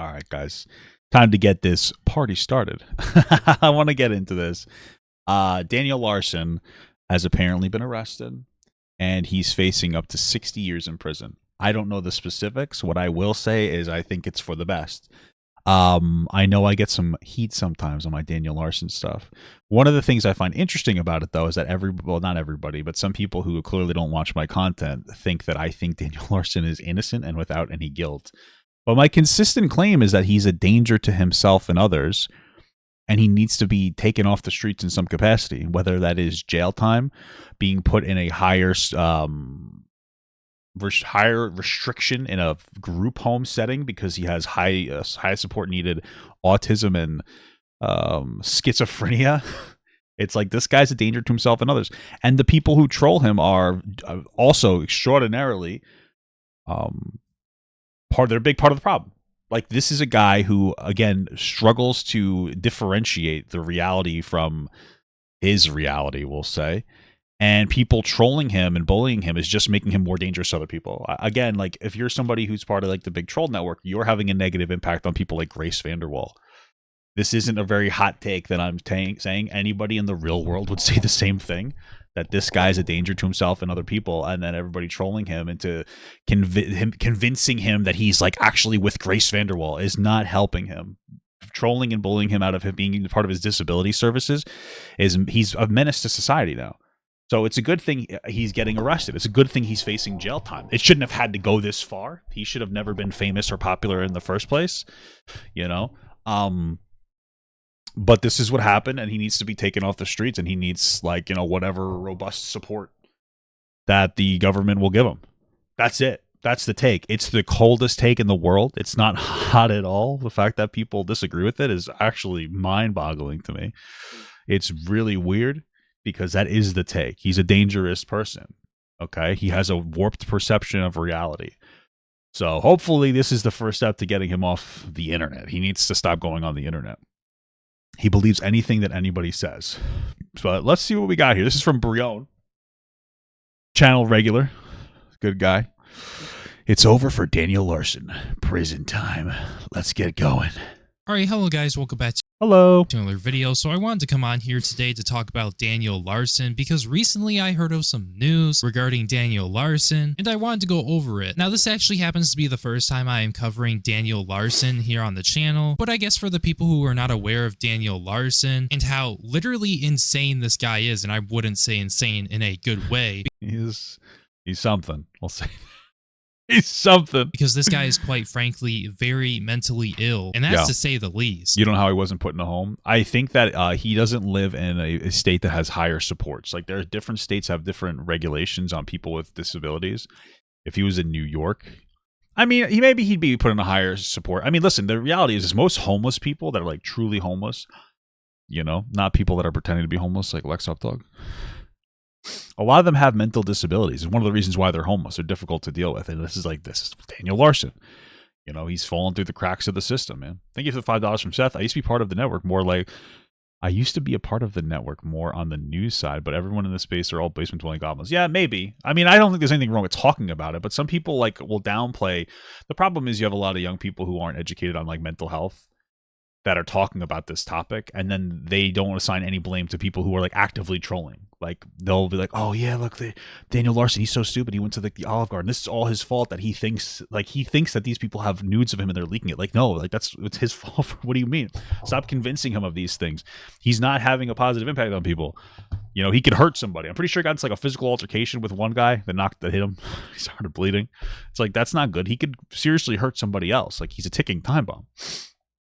All right, guys. Time to get this party started. I want to get into this. Daniel Larson has apparently been arrested, and he's facing up to 60 years in prison. I don't know the specifics. What I will say is I think it's for the best. I know I get some heat sometimes on my Daniel Larson stuff. One of the things I find interesting about it, though, is that not everybody, but some people who clearly don't watch my content think that I think Daniel Larson is innocent and without any guilt. But my consistent claim is that he's a danger to himself and others, and he needs to be taken off the streets in some capacity, whether that is jail time, being put in a higher restriction in a group home setting because he has high support needed autism and schizophrenia. It's like this guy's a danger to himself and others. And the people who troll him are also extraordinarily they're a big part of the problem. Like, this is a guy who, again, struggles to differentiate the reality from his reality, we'll say. And people trolling him and bullying him is just making him more dangerous to other people. Again, like, if you're somebody who's part of like the big troll network, you're having a negative impact on people like Grace Vanderwall. This isn't a very hot take that I'm saying. Anybody in the real world would say the same thing, that this guy's a danger to himself and other people, and then everybody trolling him into convincing him that he's like actually with Grace Vanderwall is not helping him. Trolling and bullying him out of him being part of his disability services he's a menace to society now. So it's a good thing he's getting arrested. It's a good thing he's facing jail time. It shouldn't have had to go this far. He should have never been famous or popular in the first place, you know? But this is what happened, and he needs to be taken off the streets, and he needs, like, you know, whatever robust support that the government will give him. That's it. That's the take. It's the coldest take in the world. It's not hot at all. The fact that people disagree with it is actually mind-boggling to me. It's really weird because that is the take. He's a dangerous person, okay? He has a warped perception of reality. So hopefully this is the first step to getting him off the internet. He needs to stop going on the internet. He believes anything that anybody says. But let's see what we got here. This is from Brion. Channel regular. Good guy. It's over for Daniel Larson. Prison time. Let's get going. Alright, hello guys, welcome back to another video. So I wanted to come on here today to talk about Daniel Larson because recently I heard of some news regarding Daniel Larson and I wanted to go over it. Now this actually happens to be the first time I am covering Daniel Larson here on the channel, but I guess for the people who are not aware of Daniel Larson and how literally insane this guy is, and I wouldn't say insane in a good way. He's something, I'll say. He's something. Because this guy is quite frankly very mentally ill, and that's to say the least. You don't know how he wasn't put in a home? I think that he doesn't live in a state that has higher supports. Like, there are different states have different regulations on people with disabilities. If he was in New York, I mean, he'd be put in a higher support. I mean, listen, the reality is most homeless people that are like truly homeless, you know, not people that are pretending to be homeless like Lex Updog. A lot of them have mental disabilities, and one of the reasons why they're homeless, they're difficult to deal with. And this is Daniel Larson. You know, he's fallen through the cracks of the system, man. Thank you for the $5 from Seth. I used to be part of the network more on the news side, but everyone in this space are all basement dwelling goblins. Yeah, maybe. I mean, I don't think there's anything wrong with talking about it, but some people like will downplay. The problem is you have a lot of young people who aren't educated on like mental health that are talking about this topic, and then they don't assign any blame to people who are like actively trolling. Like, they'll be like, oh yeah, look, Daniel Larson, he's so stupid, he went to the Olive Garden, this is all his fault, that he thinks that these people have nudes of him and they're leaking it. Like, no, like it's his fault. What do you mean? Stop convincing him of these things. He's not having a positive impact on people. You know, he could hurt somebody. I'm pretty sure he got into like a physical altercation with one guy that hit him. He started bleeding. It's like, that's not good. He could seriously hurt somebody else. Like, he's a ticking time bomb.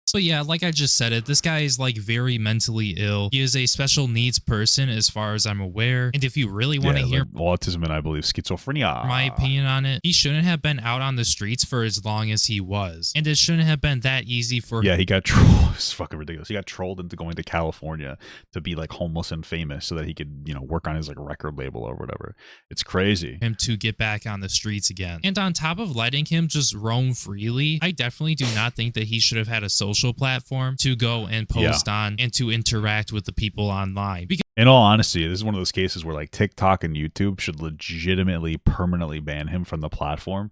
So yeah, like I just said this guy is like very mentally ill. He is a special needs person as far as I'm aware. And if you really want to hear autism and I believe schizophrenia, my opinion on it, he shouldn't have been out on the streets for as long as he was. And it shouldn't have been that easy for him. Yeah, he got trolled. It's fucking ridiculous. He got trolled into going to California to be like homeless and famous so that he could, you know, work on his like record label or whatever. It's crazy. Him to get back on the streets again. And on top of letting him just roam freely, I definitely do not think that he should have had a social platform to go and post on and to interact with the people online. Because in all honesty, this is one of those cases where like TikTok and YouTube should legitimately permanently ban him from the platform,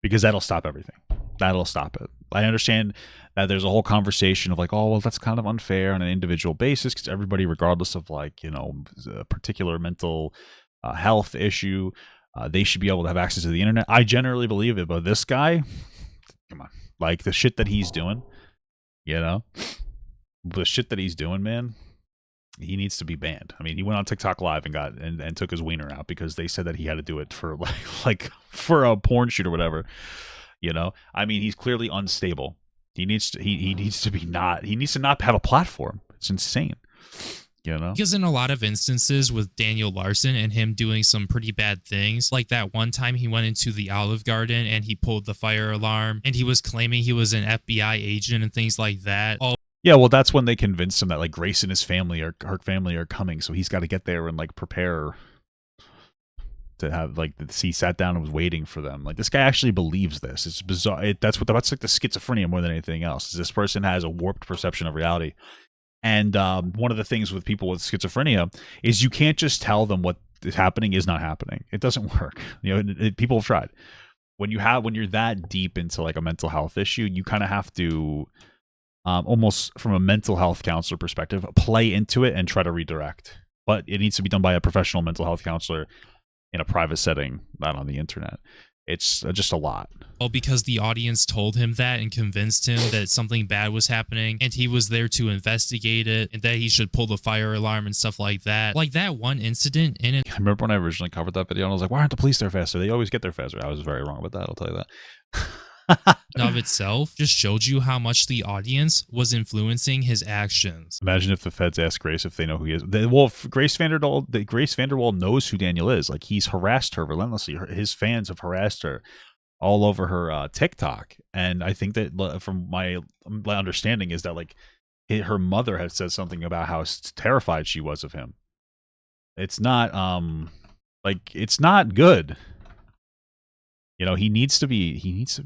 because that'll stop everything. That'll stop it. I understand that there's a whole conversation of like, oh, well, that's kind of unfair on an individual basis because everybody, regardless of like, a particular mental health issue, they should be able to have access to the internet. I generally believe it, but this guy, come on, like the shit that he's doing, the shit that he's doing, man, he needs to be banned. I mean, he went on TikTok Live and took his wiener out because they said that he had to do it for like for a porn shoot or whatever. I mean, he's clearly unstable. He needs to not have a platform. It's insane. Because in a lot of instances with Daniel Larson and him doing some pretty bad things, like that one time he went into the Olive Garden and he pulled the fire alarm and he was claiming he was an FBI agent and things like that. Yeah, well, that's when they convinced him that like Grace and her family are coming, so he's got to get there and like prepare to have like he sat down and was waiting for them. Like this guy actually believes this. It's bizarre. That's like the schizophrenia more than anything else. This person has a warped perception of reality. And one of the things with people with schizophrenia is you can't just tell them what is happening is not happening. It doesn't work. People have tried. When you're that deep into like a mental health issue, you kind of have to almost from a mental health counselor perspective, play into it and try to redirect. But it needs to be done by a professional mental health counselor in a private setting, not on the internet. It's just a lot. Well, because the audience told him that and convinced him that something bad was happening and he was there to investigate it and that he should pull the fire alarm and stuff like that. Like that one incident in it. I remember when I originally covered that video and I was like, why aren't the police there faster? They always get there faster. I was very wrong about that. I'll tell you that. Of itself just showed you how much the audience was influencing his actions. Imagine if the feds ask Grace if they know who he is. Grace Vanderwall knows who Daniel is. Like he's harassed her relentlessly. His fans have harassed her all over her TikTok. And I think that from my understanding is that like her mother had said something about how terrified she was of him. It's not it's not good. He needs to be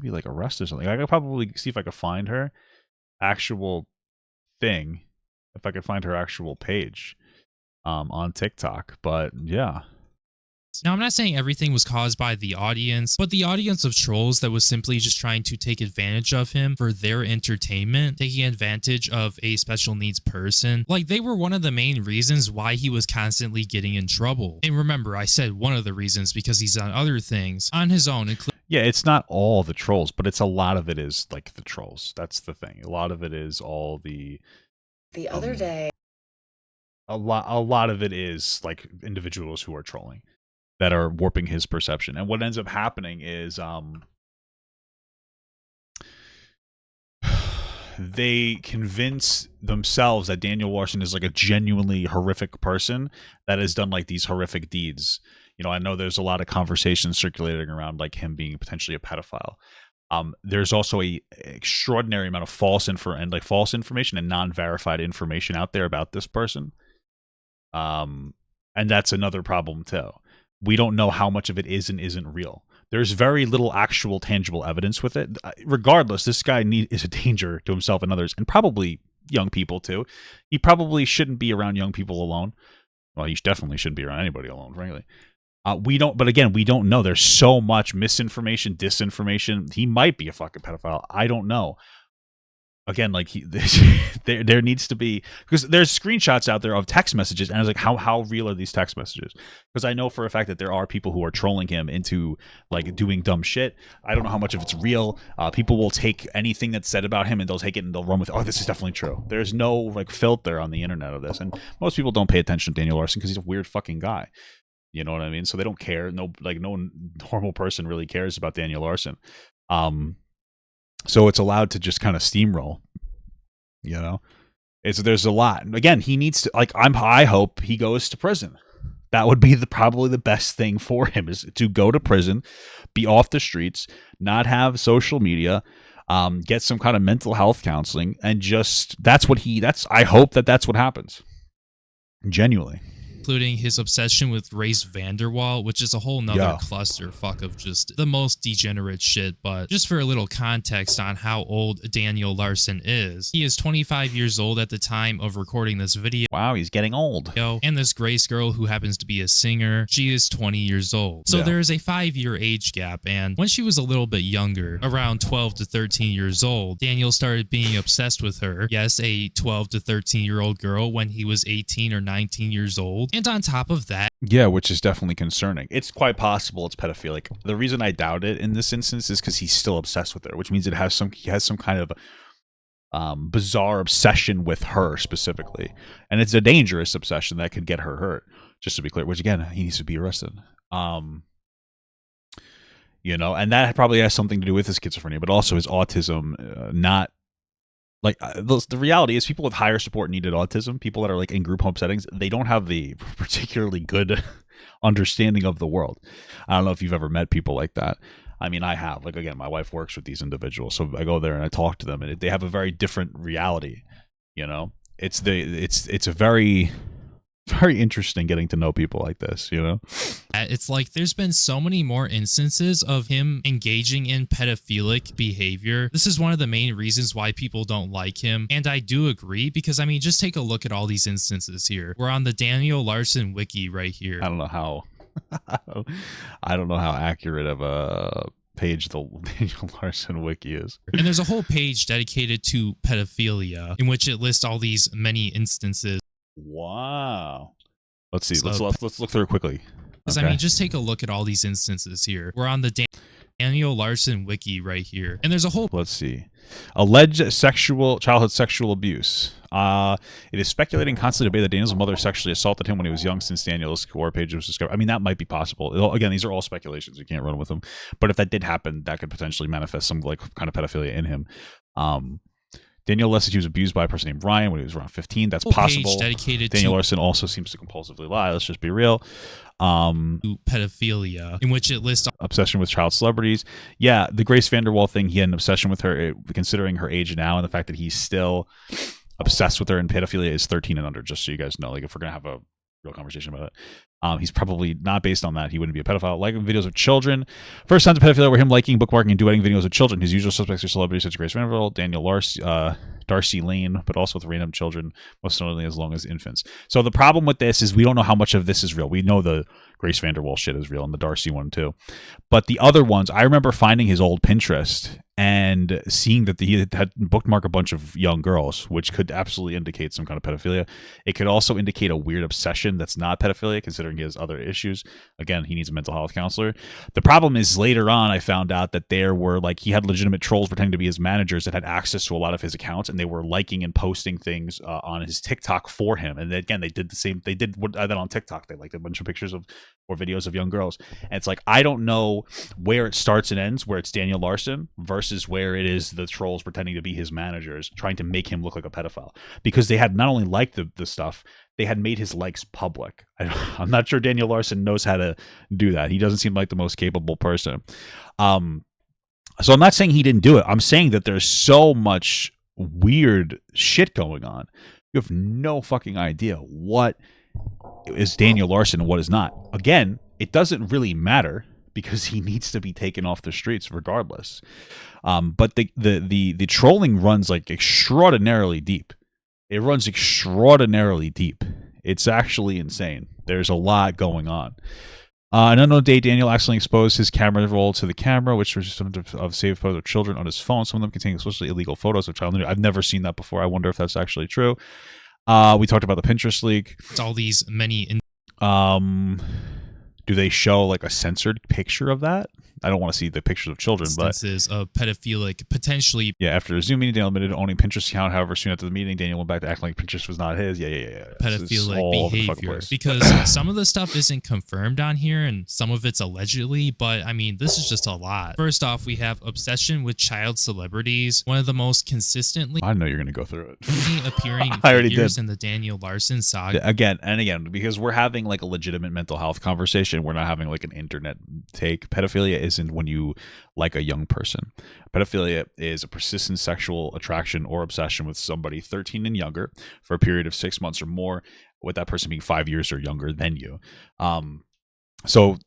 like arrested or something. I could probably see if I could find her actual thing, if I could find her actual page on TikTok. But yeah. Now, I'm not saying everything was caused by the audience, but the audience of trolls that was simply just trying to take advantage of him for their entertainment, taking advantage of a special needs person, like they were one of the main reasons why he was constantly getting in trouble. And remember, I said one of the reasons because he's done other things on his own. Yeah, it's not all the trolls, but it's a lot of it is like the trolls. That's the thing. A lot of it is all the other day. A lot of it is like individuals who are trolling, that are warping his perception. And what ends up happening is they convince themselves that Daniel Larson is like a genuinely horrific person that has done like these horrific deeds. I know there's a lot of conversations circulating around like him being potentially a pedophile. There's also a extraordinary amount of false information and non-verified information out there about this person. And that's another problem too. We don't know how much of it is and isn't real. There's very little actual tangible evidence with it. Regardless, this guy is a danger to himself and others, and probably young people too. He probably shouldn't be around young people alone. Well, he definitely shouldn't be around anybody alone, frankly. We don't know. There's so much misinformation, disinformation. He might be a fucking pedophile. I don't know. Again, like there needs to be, because there's screenshots out there of text messages, and I was like, how real are these text messages? Because I know for a fact that there are people who are trolling him into like doing dumb shit. I don't know how much of it's real. People will take anything that's said about him and they'll take it and they'll run with, oh, this is definitely true. There's no like filter on the internet of this, and most people don't pay attention to Daniel Larson because he's a weird fucking guy. You know what I mean? So they don't care. No normal person really cares about Daniel Larson. So it's allowed to just kind of steamroll, there's a lot. Again, he needs to, I hope he goes to prison. That would be probably the best thing for him, is to go to prison, be off the streets, not have social media, get some kind of mental health counseling, and just, I hope that's what happens. Genuinely. including his obsession with Race Vanderwall, which is a whole nother clusterfuck of just the most degenerate shit. But just for a little context on how old Daniel Larson is, he is 25 years old at the time of recording this video. Wow, he's getting old. And this Grace girl who happens to be a singer, she is 20 years old. So there is a 5-year age gap, and when she was a little bit younger, around 12 to 13 years old, Daniel started being obsessed with her. Yes, a 12 to 13-year-old girl when he was 18 or 19 years old. And on top of that, yeah, which is definitely concerning. It's quite possible it's pedophilic. The reason I doubt it in this instance is because he's still obsessed with her, which means he has some kind of bizarre obsession with her specifically, and it's a dangerous obsession that could get her hurt. Just to be clear, which again, he needs to be arrested. You know, and that probably has something to do with his schizophrenia, but also his autism. Not like the reality is, people with higher support needed autism, people that are like in group home settings, they don't have the particularly good understanding of the world. I don't know if you've ever met people like that. I mean, I have. Like, again, my wife works with these individuals, so I go there and I talk to them, and they have a very different reality. You know, it's a very, very interesting getting to know people like this. You know, it's like there's been so many more instances of him engaging in pedophilic behavior. This is one of the main reasons why people don't like him, and I do agree, because I mean, just take a look at all these instances here. We're on the Daniel Larson wiki right here. I don't know how. I don't know how accurate of a page the Daniel Larson wiki is. And there's a whole page dedicated to pedophilia in which it lists all these many instances. Wow. Let's see. So, let's look through it quickly. Okay. I mean, just take a look at all these instances here. We're on the Daniel Larson wiki right here. And there's a whole... Let's see. Alleged childhood sexual abuse. It is speculating, constantly debated that Daniel's mother sexually assaulted him when he was young, since Daniel's score page was discovered. I mean, that might be possible. Again, these are all speculations. You can't run with them. But if that did happen, that could potentially manifest some like kind of pedophilia in him. Daniel Larson, he was abused by a person named Ryan when he was around 15. That's possible. Daniel Larson also seems to compulsively lie. Let's just be real. Pedophilia, in which it lists obsession with child celebrities. Yeah, the Grace Vanderwall thing, he had an obsession with her, considering her age now, and the fact that he's still obsessed with her. And pedophilia is 13 and under, just so you guys know. Like, if we're gonna have a real conversation about it, he's probably not, based on that, he wouldn't be a pedophile. Liking videos of children. First signs of pedophilia were him liking, bookmarking, and duetting videos of children. His usual suspects are celebrities such as Grace Vanderwall, Daniel Larson, Darcy Lane, but also with random children, most notably as long as infants. So the problem with this is we don't know how much of this is real. We know the Grace Vanderwall shit is real, and the Darcy one too. But the other ones, I remember finding his old Pinterest and seeing that he had bookmarked a bunch of young girls, which could absolutely indicate some kind of pedophilia. It could also indicate a weird obsession that's not pedophilia, considering he has other issues. Again, he needs a mental health counselor. The problem is, later on, I found out that there were, like, he had legitimate trolls pretending to be his managers that had access to a lot of his accounts, and they were liking and posting things on his TikTok for him. And again, they did the same. They did that on TikTok. They liked a bunch of pictures of or videos of young girls. And it's like, I don't know where it starts and ends, where it's Daniel Larson versus where it is the trolls pretending to be his managers, trying to make him look like a pedophile. Because they had not only liked the stuff, they had made his likes public. I'm not sure Daniel Larson knows how to do that. He doesn't seem like the most capable person. So I'm not saying he didn't do it. I'm saying that there's so much weird shit going on. You have no fucking idea what is Daniel Larson and what is not. Again, it doesn't really matter because he needs to be taken off the streets regardless. But the trolling runs like extraordinarily deep. It runs extraordinarily deep. It's actually insane. There's a lot going on. An unknown day, Daniel accidentally exposed his camera roll to the camera, which was some of saved photos of children on his phone. Some of them containing explicitly illegal photos of child nudity. I've never seen that before. I wonder if that's actually true. We talked about the Pinterest leak. It's all these many. Do they show like a censored picture of that? I don't want to see the pictures of children, instances of pedophilic, potentially. Yeah, after a Zoom meeting, Daniel admitted owning Pinterest account. However, soon after the meeting, Daniel went back to acting like Pinterest was not his. Yeah. Pedophilic behavior. Because some of the stuff isn't confirmed on here, and some of it's allegedly, but I mean, this is just a lot. First off, we have obsession with child celebrities. One of the most consistently... I know you're going to go through it. ...appearing figures in the Daniel Larson saga. Again, because we're having like a legitimate mental health conversation. We're not having like an internet take. Pedophilia isn't when you like a young person. Pedophilia is a persistent sexual attraction or obsession with somebody 13 and younger for a period of 6 months or more, with that person being 5 years or younger than you. So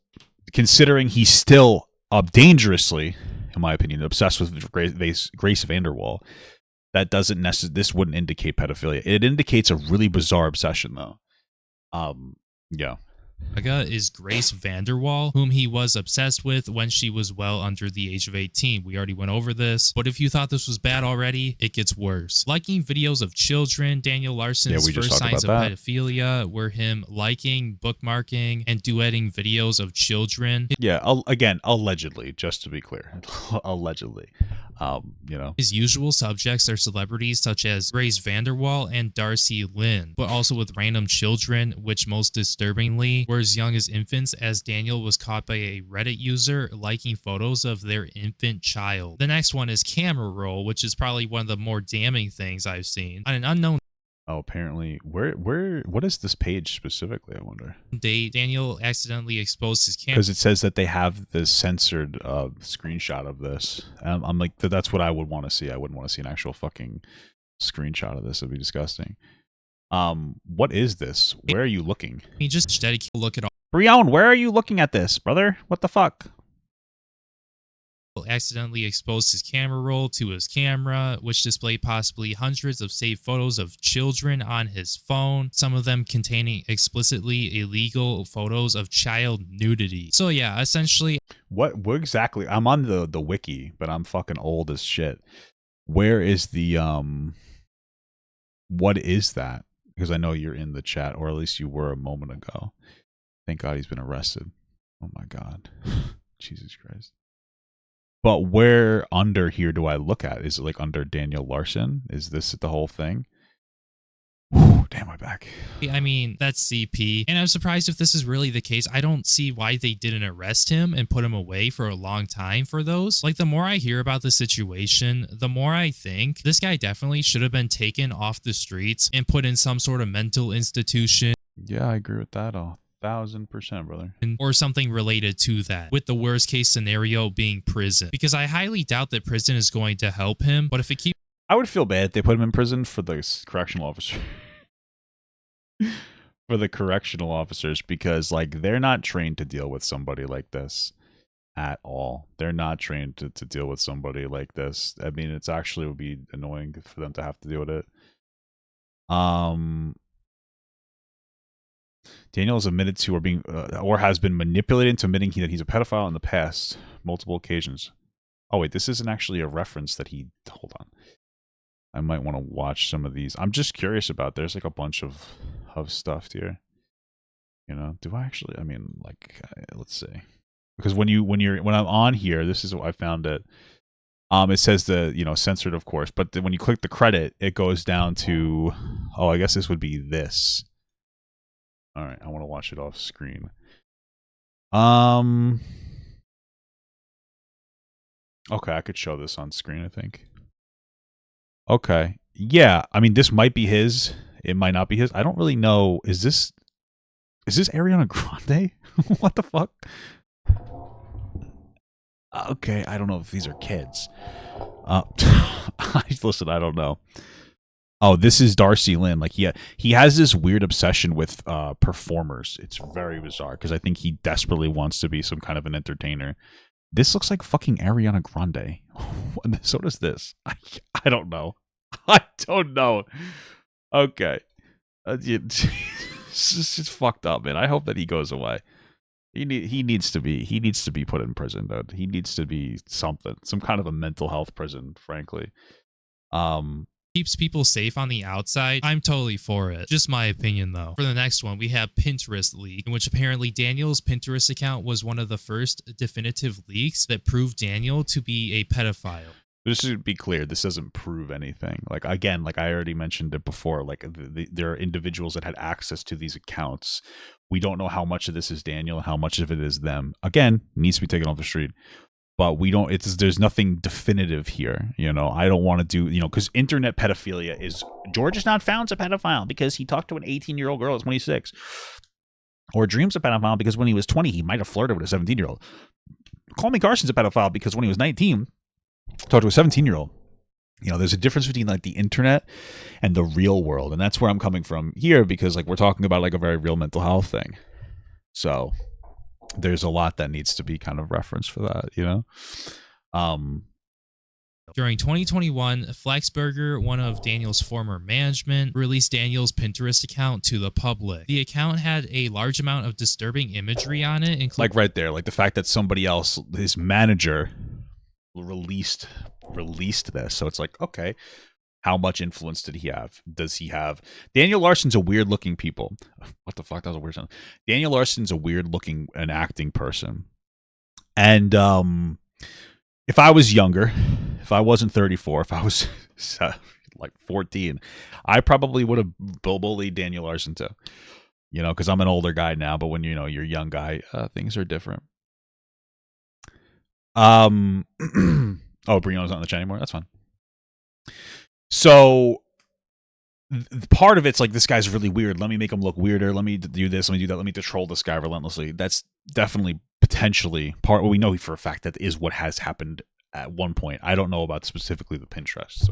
considering he's still dangerously, in my opinion, obsessed with Grace Vanderwall, that doesn't necessarily, this wouldn't indicate pedophilia. It indicates a really bizarre obsession, though. Yeah. Is Grace Vanderwall, whom he was obsessed with when she was well under the age of 18. We already went over this, but if you thought this was bad already, it gets worse. Liking videos of children, Daniel Larson's first signs of pedophilia were him liking, bookmarking, and duetting videos of children. Yeah, again, allegedly, just to be clear. Allegedly. His usual subjects are celebrities such as Grace Vanderwall and Darcy Lynn, but also with random children, which most disturbingly were as young as infants, as Daniel was caught by a Reddit user liking photos of their infant child. The next one is camera roll, which is probably one of the more damning things I've seen. On an unknown apparently, what is this page specifically, I wonder? Daniel accidentally exposed his camera. Because it says that they have this censored screenshot of this. I'm like, that's what I would want to see. I wouldn't want to see an actual fucking screenshot of this. It'd be disgusting. What is this? Where are you looking? He just dedicated a look at all. Brion, where are you looking at this, brother? What the fuck? Accidentally exposed his camera roll to his camera, which displayed possibly hundreds of saved photos of children on his phone, some of them containing explicitly illegal photos of child nudity. So yeah, essentially, what exactly? I'm on the wiki, but I'm fucking old as shit. Where is the what is that? Because I know you're in the chat, or at least you were a moment ago. Thank God he's been arrested. Oh my God. Jesus Christ. But where under here do I look at? Is it like under Daniel Larson? Is this the whole thing? Whew, damn, my back. I mean, that's CP. And I'm surprised if this is really the case. I don't see why they didn't arrest him and put him away for a long time for those. Like, the more I hear about the situation, the more I think this guy definitely should have been taken off the streets and put in some sort of mental institution. Yeah, I agree with that all. 1000%, brother. Or something related to that, with the worst case scenario being prison. Because I highly doubt that prison is going to help him, but if it keeps... I would feel bad if they put him in prison for the correctional officer. For the correctional officers, because like they're not trained to deal with somebody like this at all. They're not trained to deal with somebody like this. I mean, it's actually would be annoying for them to have to deal with it. Daniel is admitted to or being or has been manipulated into admitting that he's a pedophile in the past, multiple occasions. Oh wait, this isn't actually a reference that he. Hold on, I might want to watch some of these. I'm just curious about. There's like a bunch of stuff here. You know, do I actually? I mean, like, let's see. Because when I'm on here, this is what I found it. It says censored, of course, but when you click the credit, it goes down to. Oh, I guess this would be this. All right, I want to watch it off screen. Okay, I could show this on screen, I think. Okay. Yeah, I mean, this might be his. It might not be his. I don't really know. Is this Ariana Grande? What the fuck? Okay, I don't know if these are kids. Listen, I don't know. Oh, this is Darcy Lynn. Like, he has this weird obsession with performers. It's very bizarre because I think he desperately wants to be some kind of an entertainer. This looks like fucking Ariana Grande. So does this. I don't know. I don't know. Okay. It's just fucked up, man. I hope that he goes away. He needs to be put in prison, dude. He needs to be something, some kind of a mental health prison, frankly. Keeps people safe on the outside. I'm totally for it. Just my opinion, though. For the next one, we have Pinterest leak, in which apparently Daniel's Pinterest account was one of the first definitive leaks that proved Daniel to be a pedophile. Just to be clear, this doesn't prove anything. Like, again, like I already mentioned it before, like there are individuals that had access to these accounts. We don't know how much of this is Daniel and how much of it is them. Again, needs to be taken off the street. But we don't, there's nothing definitive here. You know, I don't want to do, because internet pedophilia is, George is not found as a pedophile because he talked to an 18-year-old girl at 26. Or Dream's a pedophile because when he was 20, he might have flirted with a 17-year-old. Call Me Carson's a pedophile because when he was 19, talked to a 17-year-old. You know, there's a difference between like the internet and the real world, and that's where I'm coming from here, because like we're talking about like a very real mental health thing. So there's a lot that needs to be kind of referenced for that, you know. During 2021, Flexberger, one of Daniel's former management, released Daniel's Pinterest account to the public. The account had a large amount of disturbing imagery on it, including like right there, like the fact that somebody else, his manager, released this. So it's like, okay, how much influence did he have? Does he have? Daniel Larson's a weird looking people. What the fuck? That was a weird sound. Daniel Larson's a weird looking and acting person. And if I was younger, if I wasn't 34, if I was like 14, I probably would have bullied Daniel Larson too. You know, because I'm an older guy now, but when you know you're a young guy, things are different. Oh, Brio's not in the chat anymore. That's fine. So part of it's like, this guy's really weird. Let me make him look weirder. Let me do this. Let me do that. Let me troll this guy relentlessly. That's definitely potentially part. Well, we know for a fact that is what has happened at one point. I don't know about specifically the Pinterest,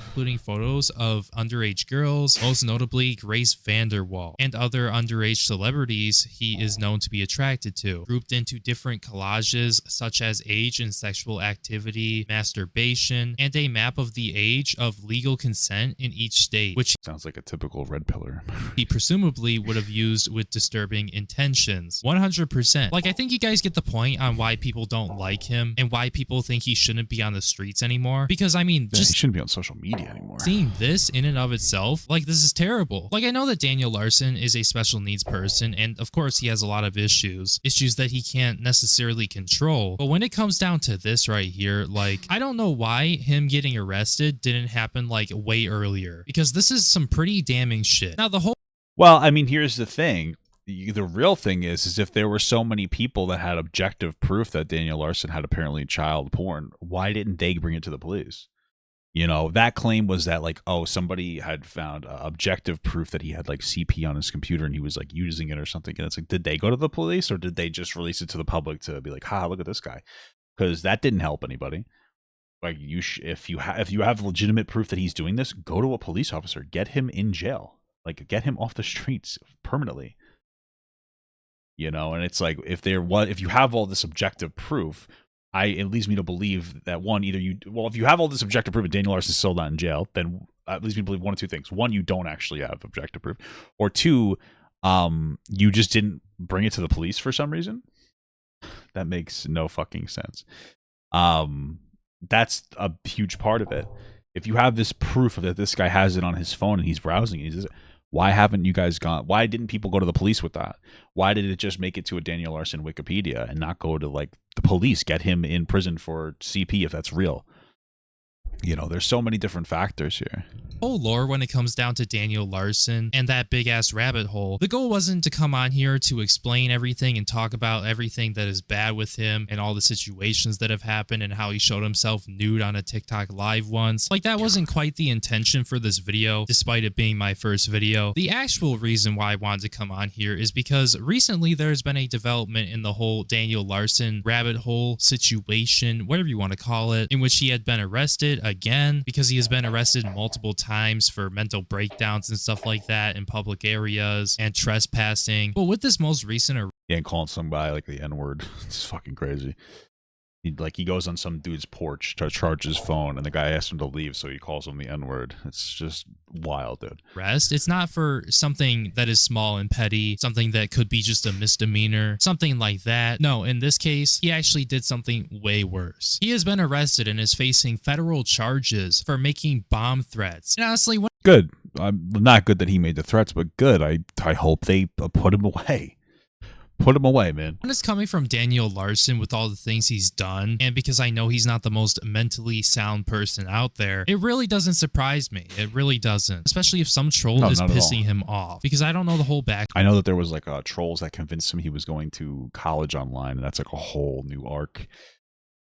including photos of underage girls, most notably Grace Vanderwall, and other underage celebrities he is known to be attracted to, grouped into different collages such as age and sexual activity, masturbation, and a map of the age of legal consent in each state, which sounds like a typical red pillar. He presumably would have used with disturbing intentions. 100%. Like, I think you guys get the point on why people don't like him and why people think he shouldn't be on the streets anymore. Because, I mean, he shouldn't be on social media anymore. Seeing this in and of itself, like, this is terrible. Like, I know that Daniel Larson is a special needs person, and of course he has a lot of issues that he can't necessarily control. But when it comes down to this right here, like, I don't know why him getting arrested didn't happen like way earlier, because this is some pretty damning shit. Now, the whole Well, I mean, here's the thing. The real thing is if there were so many people that had objective proof that Daniel Larson had apparently child porn, why didn't they bring it to the police? You know, that claim was that, like, oh, somebody had found objective proof that he had, like, CP on his computer and he was, like, using it or something. And it's like, did they go to the police or did they just release it to the public to be like, ha, look at this guy? Because that didn't help anybody. Like, if you have legitimate proof that he's doing this, go to a police officer, get him in jail. Like, get him off the streets permanently. You know, and it's like, if you have all this objective proof, it leads me to believe that if you have all this objective proof and Daniel Larson's still not in jail, then it leads me to believe one of two things. One, you don't actually have objective proof. Or two, you just didn't bring it to the police for some reason. That makes no fucking sense. That's a huge part of it. If you have this proof that this guy has it on his phone and he's browsing it, why haven't you guys gone? Why didn't people go to the police with that? Why did it just make it to a Daniel Larson Wikipedia and not go to, like, the police? Get him in prison for CP if that's real. You know, there's so many different factors here. Whole lore when it comes down to Daniel Larson and that big ass rabbit hole. The goal wasn't to come on here to explain everything and talk about everything that is bad with him and all the situations that have happened and how he showed himself nude on a TikTok live once. Like, that wasn't quite the intention for this video, despite it being my first video. The actual reason why I wanted to come on here is because recently there's been a development in the whole Daniel Larson rabbit hole situation, whatever you want to call it, in which he had been arrested again because he has been arrested multiple times for mental breakdowns and stuff like that in public areas and trespassing. But with this most recent and calling somebody like the N-word, it's fucking crazy. He goes on some dude's porch to charge his phone and the guy asks him to leave, so he calls him the N-word. It's just wild, dude. Arrest, it's not for something that is small and petty, something that could be just a misdemeanor, something like that. No, in this case, he actually did something way worse. He has been arrested and is facing federal charges for making bomb threats. And honestly, good. Not good that he made the threats, but good. I hope they put him away. Put him away, man. When it's coming from Daniel Larson with all the things he's done, and because I know he's not the most mentally sound person out there, it really doesn't surprise me. It really doesn't. Especially if some troll is pissing him off. Because I don't know the whole back. I know that there was like trolls that convinced him he was going to college online, and that's like a whole new arc.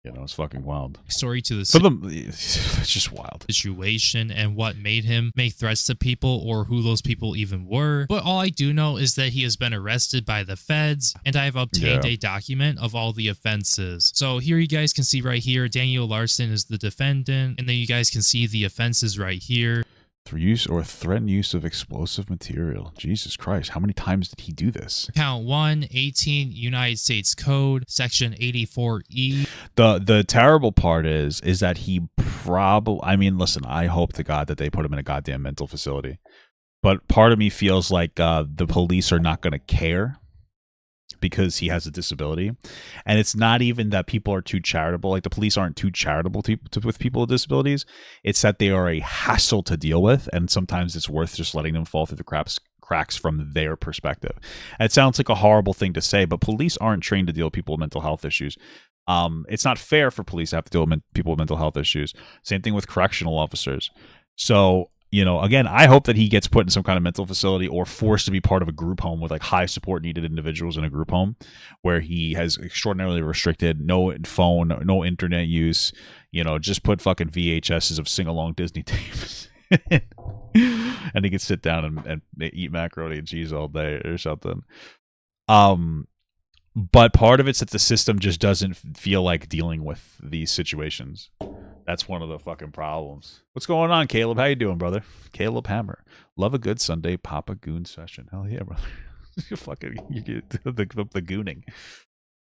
You know, it's fucking wild. Story to the For them, it's just wild. Situation and what made him make threats to people or who those people even were. But all I do know is that he has been arrested by the feds, and I have obtained a document of all the offenses. So here you guys can see right here, Daniel Larson is the defendant, and then you guys can see the offenses right here. Use or threatened use of explosive material. Jesus Christ, how many times did he do this? Count 1, 18 United States Code, Section 84E. The terrible part is that he probably, I mean, listen, I hope to God that they put him in a goddamn mental facility. But part of me feels like the police are not going to care because he has a disability. And it's not even that people are too charitable. Like, the police aren't too charitable with people with disabilities. It's that they are a hassle to deal with, and sometimes it's worth just letting them fall through the cracks from their perspective. And it sounds like a horrible thing to say, but police aren't trained to deal with people with mental health issues. It's not fair for police to have to deal with people with mental health issues. Same thing with correctional officers. So, you know, again, I hope that he gets put in some kind of mental facility or forced to be part of a group home with like high support needed individuals in a group home where he has extraordinarily restricted, no phone, no internet use, you know, just put fucking VHSs of sing-along Disney tapes. And he can sit down and eat macaroni and cheese all day or something. But part of it's that the system just doesn't feel like dealing with these situations. That's one of the fucking problems. What's going on, Caleb? How you doing, brother? Caleb Hammer. Love a good Sunday Papa Goon session. Hell yeah, brother. You get the gooning.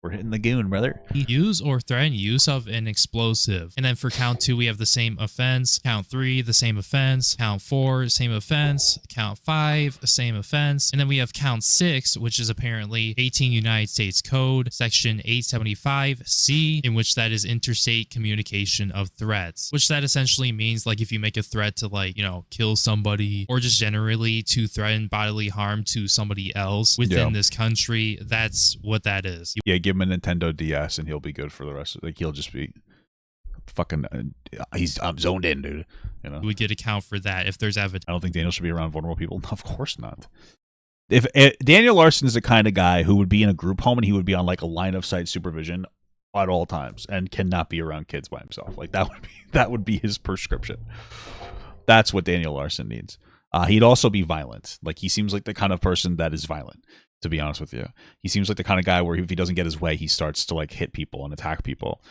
We're hitting the goon, brother. Use or threaten use of an explosive. And then for count 2, we have the same offense. Count 3, the same offense. Count 4, same offense. Count 5, same offense. And then we have count 6, which is apparently 18 United States Code, Section 875C, in which that is interstate communication of threats, which that essentially means like if you make a threat to like, you know, kill somebody or just generally to threaten bodily harm to somebody else within this country, that's what that is. Yeah, give him a Nintendo DS and he'll be good for the rest of, like, he'll just be fucking I'm zoned in, dude. You know, we get a count for that if there's evidence. I don't think Daniel should be around vulnerable people. No, of course not. If Daniel Larson is the kind of guy who would be in a group home and he would be on like a line of sight supervision at all times and cannot be around kids by himself. Like that would be his prescription. That's what Daniel Larson needs. He'd also be violent. Like, he seems like the kind of person that is violent, to be honest with you. He seems like the kind of guy where if he doesn't get his way, he starts to like hit people and attack people.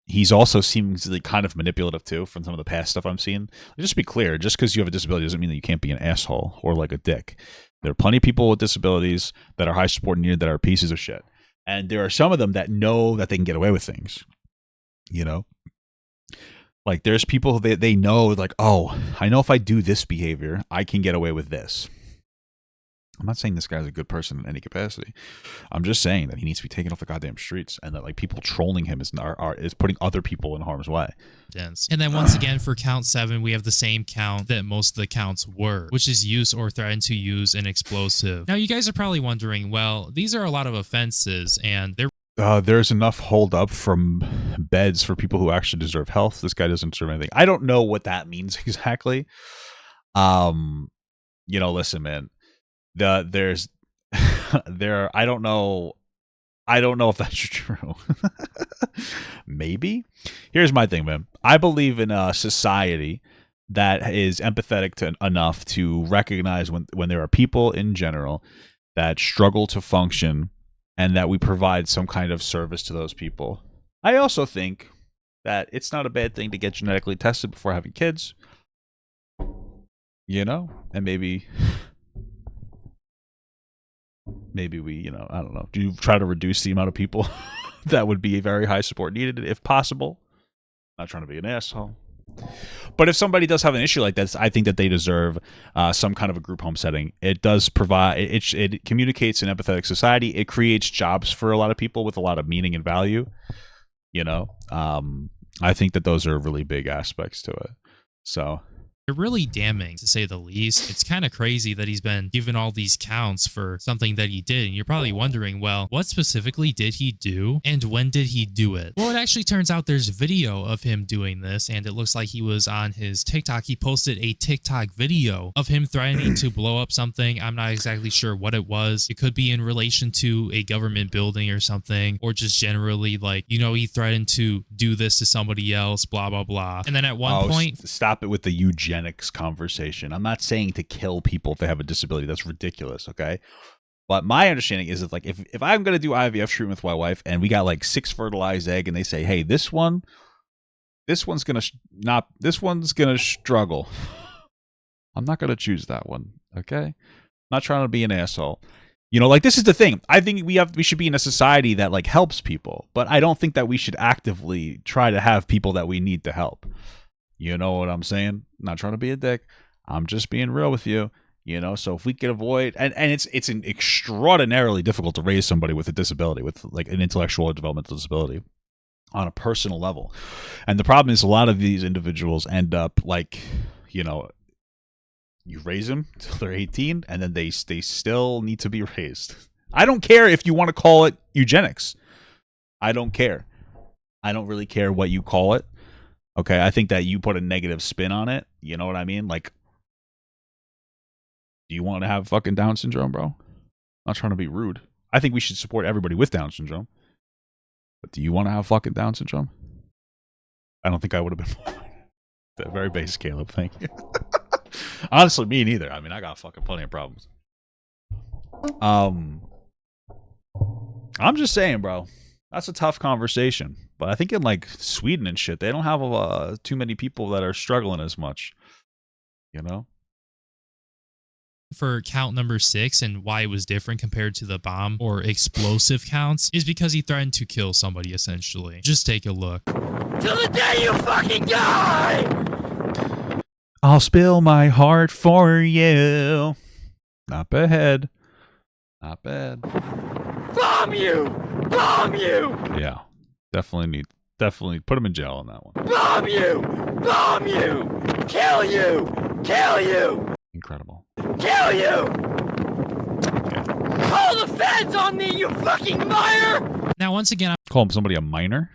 He's also seems like kind of manipulative too from some of the past stuff I'm seeing. Just to be clear, just because you have a disability doesn't mean that you can't be an asshole or like a dick. There are plenty of people with disabilities that are high support needed that are pieces of shit. And there are some of them that know that they can get away with things, you know? Like, there's people they know, like, oh, I know if I do this behavior, I can get away with this. I'm not saying this guy's a good person in any capacity. I'm just saying that he needs to be taken off the goddamn streets, and that like people trolling him is putting other people in harm's way. And then once again for count 7, we have the same count that most of the counts were, which is use or threaten to use an explosive. Now you guys are probably wondering, well, these are a lot of offenses, and there's enough hold up from beds for people who actually deserve health. This guy doesn't deserve anything. I don't know what that means exactly. You know, listen, man. I don't know if that's true. Maybe. Here's my thing, man. I believe in a society that is empathetic enough to recognize when there are people in general that struggle to function, and that we provide some kind of service to those people. I also think that it's not a bad thing to get genetically tested before having kids. You know? And maybe we, you know, I don't know. Do you try to reduce the amount of people that would be very high support needed if possible? Not trying to be an asshole. But if somebody does have an issue like this, I think that they deserve some kind of a group home setting. It does provide, it communicates an empathetic society. It creates jobs for a lot of people with a lot of meaning and value. You know, I think that those are really big aspects to it. So They're really damning, to say the least. It's kind of crazy that he's been given all these counts for something that he did, and you're probably wondering, well, what specifically did he do, and when did he do it? Well, it actually turns out there's video of him doing this, and it looks like he was on his TikTok. He posted a TikTok video of him threatening to blow up something. I'm not exactly sure what it was. It could be in relation to a government building or something, or just generally, like, you know, he threatened to do this to somebody else, blah, blah, blah. And then at one point... Stop it with the eugenics conversation. I'm not saying to kill people if they have a disability. That's ridiculous, okay? But my understanding is that, like, if I'm going to do IVF treatment with my wife and we got like 6 fertilized egg and they say, hey, this one's going to struggle. I'm not going to choose that one, okay? I'm not trying to be an asshole. You know, like, this is the thing. I think we should be in a society that, like, helps people, but I don't think that we should actively try to have people that we need to help. You know what I'm saying? I'm not trying to be a dick. I'm just being real with you. You know, so if we could avoid, and it's extraordinarily difficult to raise somebody with a disability, with like an intellectual or developmental disability on a personal level. And the problem is a lot of these individuals end up like, you know, you raise them till they're 18 and then they still need to be raised. I don't care if you want to call it eugenics. I don't care. I don't really care what you call it. Okay, I think that you put a negative spin on it. You know what I mean? Like, do you want to have fucking Down syndrome, bro? I'm not trying to be rude. I think we should support everybody with Down syndrome. But do you want to have fucking Down syndrome? I don't think I would have been. That very basic, Caleb. Thank you. Honestly, me neither. I mean, I got fucking plenty of problems. I'm just saying, bro. That's a tough conversation. But I think in like Sweden and shit, they don't have too many people that are struggling as much. You know? For count number 6 and why it was different compared to the bomb or explosive counts is because he threatened to kill somebody, essentially. Just take a look. Till the day you fucking die! I'll spill my heart for you. Not bad. Not bad. Bomb you! Bomb you! Yeah. Definitely put him in jail on that one. Bomb you! Bomb you! Kill you! Kill you! Incredible. Kill you! Okay. Call the feds on me, you fucking liar! Now, once again, Call him somebody a minor?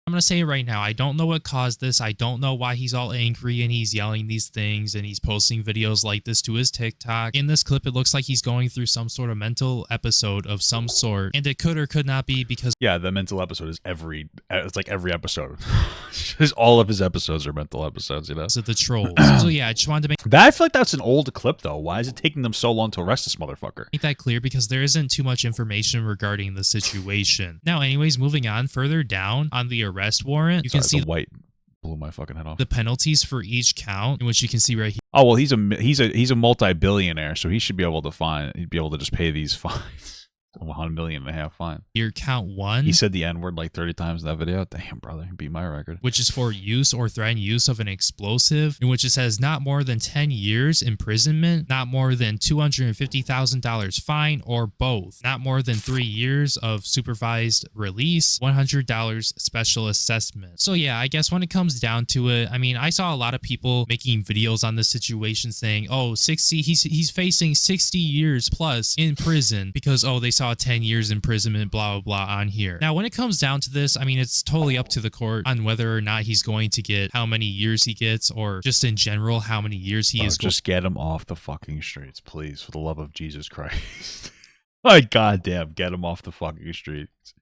I'm going to say it right now. I don't know what caused this. I don't know why he's all angry and he's yelling these things and he's posting videos like this to his TikTok. In this clip, it looks like he's going through some sort of mental episode of some sort. And it could or could not be because... Yeah, the mental episode is it's like every episode. All of his episodes are mental episodes, you know? of the trolls. So yeah, I just wanted to make I feel like that's an old clip, though. Why is it taking them so long to arrest this motherfucker? that clear because there isn't too much information regarding the situation. Now, anyways, moving on further down on the arrest warrant, you can see the white blew my fucking head off. the penalties for each count, in which you can see right here. Oh well, he's a multi-billionaire, so he should be able to just pay these fines. $1.5 million fine. Here, count 1. He said the N-word like 30 times in that video. Damn, brother, beat my record. Which is for use or threatened use of an explosive, in which it says not more than 10 years imprisonment, not more than $250,000 fine, or both. Not more than 3 years of supervised release, $100 special assessment. So yeah, I guess when it comes down to it, I mean, I saw a lot of people making videos on this situation saying, oh, 60, he's facing 60 years plus in prison because, oh, they saw 10 years imprisonment, blah, blah, blah on here. Now, when it comes down to this, I mean, it's totally up to the court on whether or not he's going to get how many years he gets, or just in general, how many years he is. Just get him off the fucking streets, please, for the love of Jesus Christ. My goddamn, get him off the fucking streets.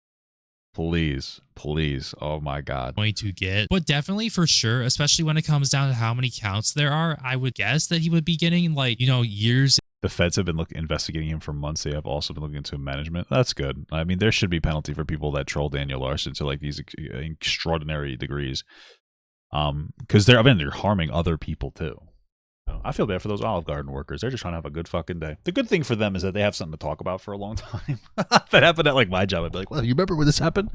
Please, please. Oh my God. Going to get, but definitely for sure, especially when it comes down to how many counts there are, I would guess that he would be getting like, you know, years. The feds have been investigating him for months. They have also been looking into management. That's good. I mean, there should be penalty for people that troll Daniel Larson to like these extraordinary degrees. Because they're harming other people too. So I feel bad for those Olive Garden workers. They're just trying to have a good fucking day. The good thing for them is that they have something to talk about for a long time. If that happened at like my job, I'd be like, well, you remember when this happened?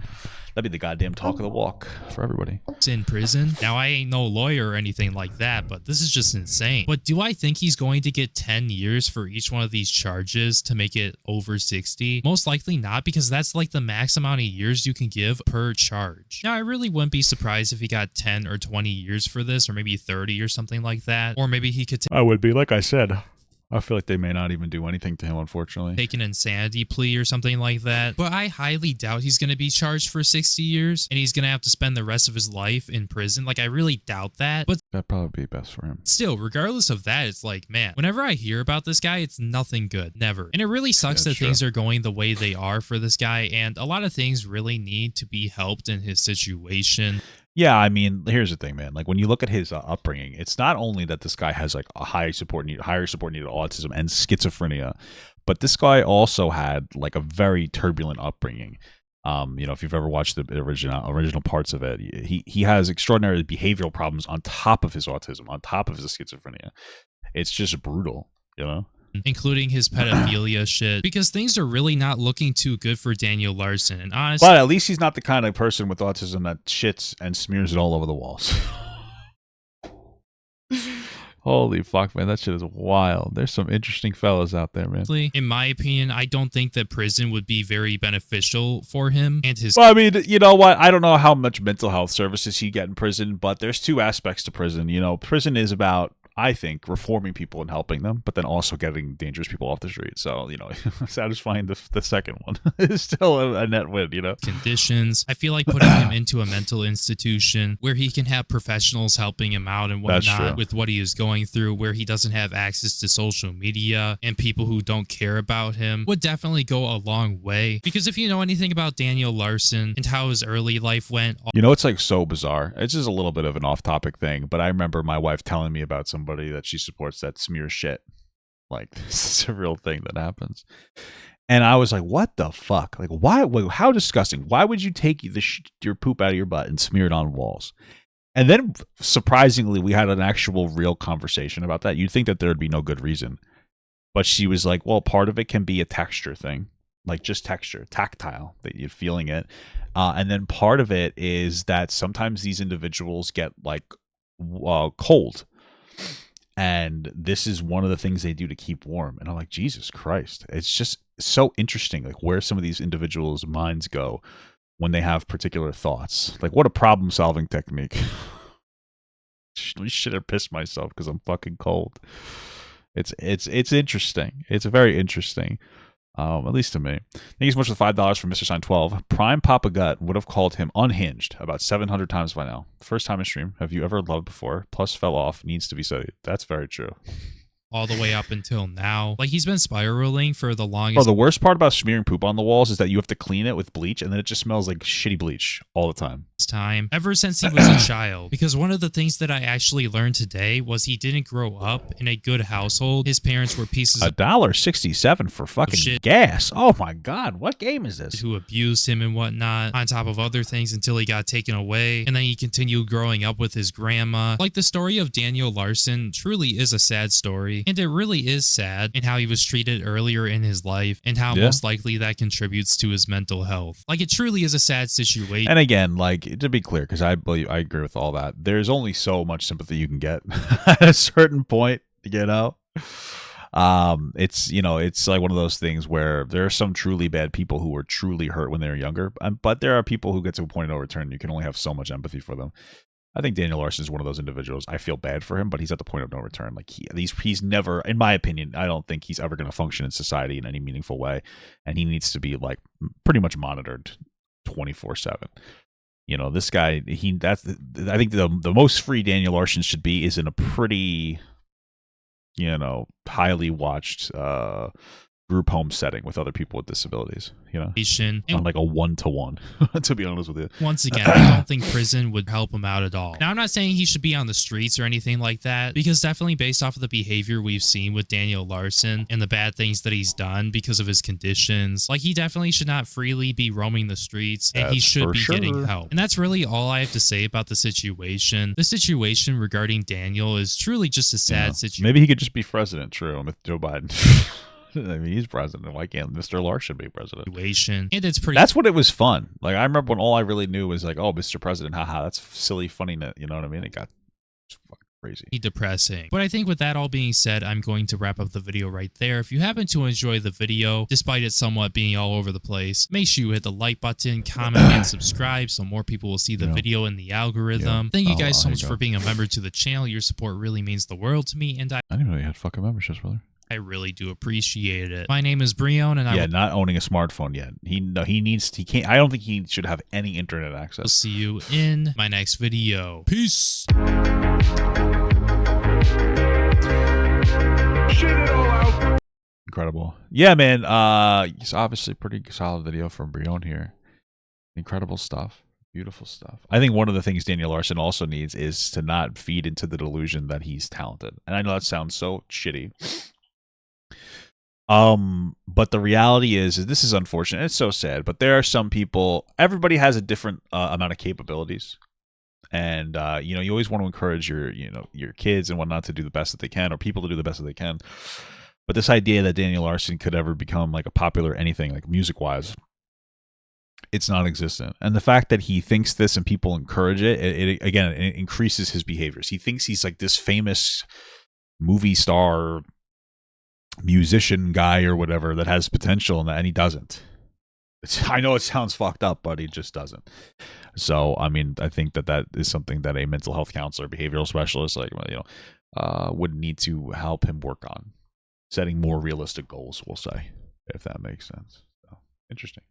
That'd be the goddamn talk of the walk for everybody. It's in prison. Now, I ain't no lawyer or anything like that, but this is just insane. But do I think he's going to get 10 years for each one of these charges to make it over 60? Most likely not, because that's like the max amount of years you can give per charge. Now, I really wouldn't be surprised if he got 10 or 20 years for this, or maybe 30 or something like that. Or maybe he could I would be, like I said. I feel like they may not even do anything to him, unfortunately. take an insanity plea or something like that. But I highly doubt he's going to be charged for 60 years and he's going to have to spend the rest of his life in prison. Like, I really doubt that. But That'd probably be best for him. still, regardless of that, it's like, man, whenever I hear about this guy, it's nothing good. Never. And it really sucks that things are going the way they are for this guy. And a lot of things really need to be helped in his situation. Yeah, I mean, here's the thing, man. Like when you look at his upbringing, it's not only that this guy has like a higher support needed autism and schizophrenia, but this guy also had like a very turbulent upbringing. If you've ever watched the original parts of it, he has extraordinary behavioral problems on top of his autism, on top of his schizophrenia. It's just brutal, Including his pedophilia shit, because things are really not looking too good for Daniel Larson. And honestly, but at least he's not the kind of person with autism that shits and smears it all over the walls. Holy fuck, man, that shit is wild. There's some interesting fellas out there, man. in my opinion, I don't think that prison would be very beneficial for him and his. Well, I mean, you know what? I don't know how much mental health services he get in prison, but there's two aspects to prison. Prison is about, I think, reforming people and helping them, but then also getting dangerous people off the street. So, satisfying the second one is still a net win, Conditions. I feel like putting him into a mental institution where he can have professionals helping him out and whatnot with what he is going through, where he doesn't have access to social media and people who don't care about him, would definitely go a long way. Because if you know anything about Daniel Larson and how his early life went, it's like so bizarre. It's just a little bit of an off-topic thing, but I remember my wife telling me about somebody that she supports that smears shit. Like, this is a real thing that happens. And I was like, what the fuck? Like, why? How disgusting. Why would you take your poop out of your butt and smear it on walls? And then, surprisingly, we had an actual real conversation about that. You'd think that there would be no good reason. But she was like, well, part of it can be a texture thing. Like, just texture, tactile, that you're feeling it. And then part of it is that sometimes these individuals get, like, cold. And this is one of the things they do to keep warm. And I'm like, Jesus Christ. It's just so interesting, like where some of these individuals' minds go when they have particular thoughts. Like, what a problem-solving technique. I should have pissed myself because I'm fucking cold. It's interesting. It's very interesting. At least to me. Thank you so much for the $5 from Mr. Sign 12. Prime Papa Gut would have called him unhinged about 700 times by now. First time in stream. Have you ever loved before? Plus fell off. Needs to be studied. That's very true. all the way up until now. Like, he's been spiraling for the longest. Bro, the worst part about smearing poop on the walls is that you have to clean it with bleach, and then it just smells like shitty bleach all the time. Time ever since he was a child, because one of the things that I actually learned today was he didn't grow up in a good household. His parents were pieces of $1.67 for fucking shit. Gas. Oh my god, what game is this? Who abused him and whatnot, on top of other things, until he got taken away, and then he continued growing up with his grandma. Like, the story of Daniel Larson truly is a sad story, and it really is sad in how he was treated earlier in his life, and how most likely that contributes to his mental health. Like, it truly is a sad situation. And again, like, to be clear, because I agree with all that, there's only so much sympathy you can get at a certain point, you know. It's, you know, it's like one of those things where there are some truly bad people who were truly hurt when they were younger, but there are people who get to a point of no return. You can only have so much empathy for them. I think Daniel Larson is one of those individuals. I feel bad for him, but he's at the point of no return. Like, he's never, in my opinion, I don't think he's ever going to function in society in any meaningful way, and he needs to be, like, pretty much monitored 24/7. You know, this guy, I think the most free Daniel Larson should be is in a pretty, you know, highly watched group home setting with other people with disabilities, you know, And on like a 1-to-1, to be honest with you. once again, I don't think prison would help him out at all. Now, I'm not saying he should be on the streets or anything like that, because definitely based off of the behavior we've seen with Daniel Larson and the bad things that he's done because of his conditions, like, he definitely should not freely be roaming the streets, and he should be getting help. And that's really all I have to say about the situation. The situation regarding Daniel is truly just a sad situation. Maybe he could just be president, true, with Joe Biden. I mean, he's president. Why can't Mr. Larson be president? And it's pretty. That's when it was fun. Like, I remember when all I really knew was like, oh, Mr. President, haha, that's silly, funny. You know what I mean? It got fucking crazy. Depressing. But I think with that all being said, I'm going to wrap up the video right there. If you happen to enjoy the video, despite it somewhat being all over the place, make sure you hit the like button, comment, and subscribe so more people will see the video in the algorithm. Thank you guys so much for being a member to the channel. Your support really means the world to me, and I didn't know you had fucking memberships, brother. I really do appreciate it. My name is Brion, and I not owning a smartphone yet. He can't. I don't think he should have any internet access. will see you in my next video. Peace. Incredible. Yeah, man. It's obviously pretty solid video from Brion here. Incredible stuff. Beautiful stuff. I think one of the things Daniel Larson also needs is to not feed into the delusion that he's talented. And I know that sounds so shitty. But the reality is this is unfortunate. It's so sad, but there are some people, everybody has a different amount of capabilities. And, you know, you always want to encourage your kids and whatnot to do the best that they can, or people to do the best that they can. But this idea that Daniel Larson could ever become like a popular anything, like music wise, it's non-existent. And the fact that he thinks this and people encourage it, it increases his behaviors. He thinks he's like this famous movie star, musician guy or whatever that has potential, and he doesn't. I know it sounds fucked up, but he just doesn't. So I mean, I think that is something that a mental health counselor, behavioral specialist, like, you know, would need to help him work on setting more realistic goals, we'll say, if that makes sense. So, interesting.